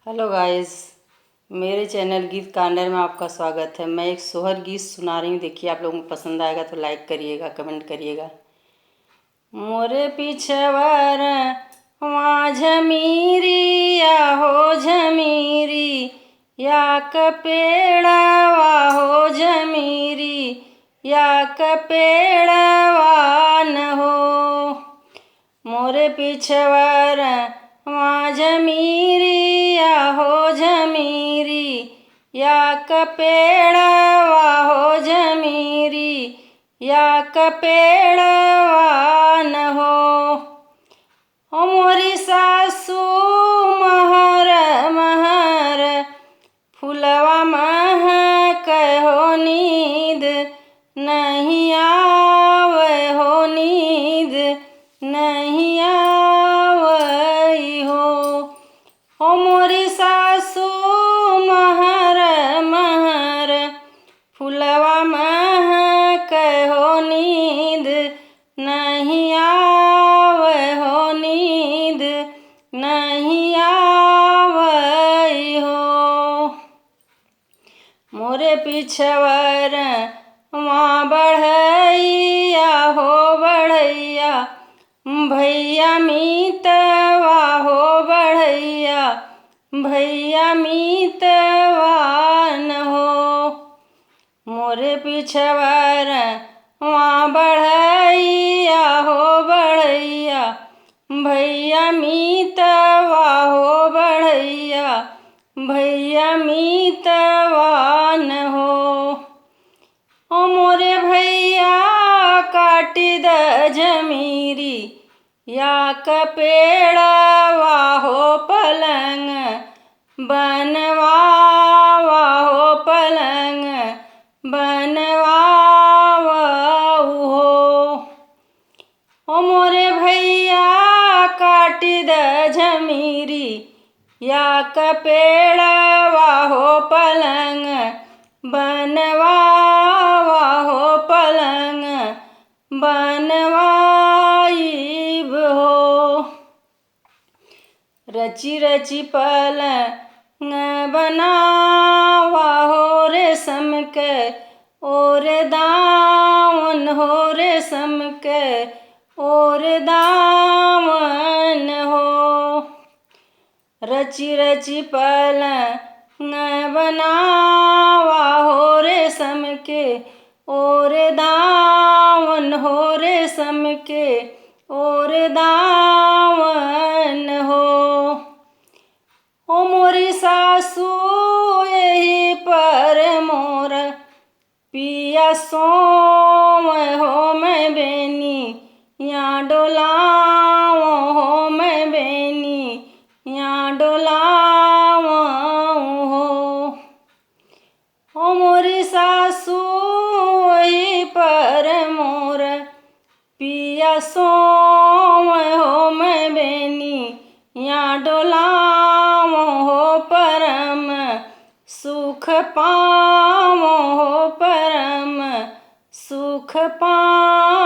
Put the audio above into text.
Hello guys, मेरे channel गीत corner में आपका स्वागत है। मैं एक सोहर गीत सुना रही हूँ। देखिए, आप लोगों को पसंद आएगा तो लाइक करिएगा, कमेंट करिएगा। मोरे पिछवर वहाँ झमीरिया हो झमीरी या कपेड़वा हो झमीरी या कपेड़वा न हो। मोरे पिछवर वहाँ झमीरिया हो झमीरी या कपेड़वा हो झमीरी या कपेड़वा न हो। मोरी सासू महर महर फुलवा महक हो नींद नहीं आवे हो नींद नहीं आवई हो। मोरी सासू महर महर फुलवा महक हो नींद नहीं आवे हो नींद नहीं आवई हो। मोरे पिछवर वहाँ बढ़ैया हो बढ़ैया भैया मीतवा हो बढ़ैया भैया मीतवा न हो। मोरे पिछवर वहाँ बढ़ैया हो बढ़ैया भैया मीतवा हो बढ़ैया भैया मीतवा न हो। मोरे भैया काटी द झमीरी या कपेड़वा हो पलंग बनवावा हो पलंग बनवावा हो। मोरे भैया काटी द झमीरी या कपेड़वा हो पलंग बनवावा हो पलंग बनवाइब हो। रची रची पलंग बनावा हो रेशम के और दामन हो रेशम के और दामन हो। रची रची पलंग बनावा हो रेशम के और दामन हो रेशम के और दामन हो। मोरी सासू यही पर मोर पिया सोम हो मैं बेनी या डोलाव हो मैं बेनी या डोलाव हो। मोरी सासू वही पर मोर पिया सोम हो मैं बेनी या डोलाव हो परम सुख पाव हो परम सुख पाव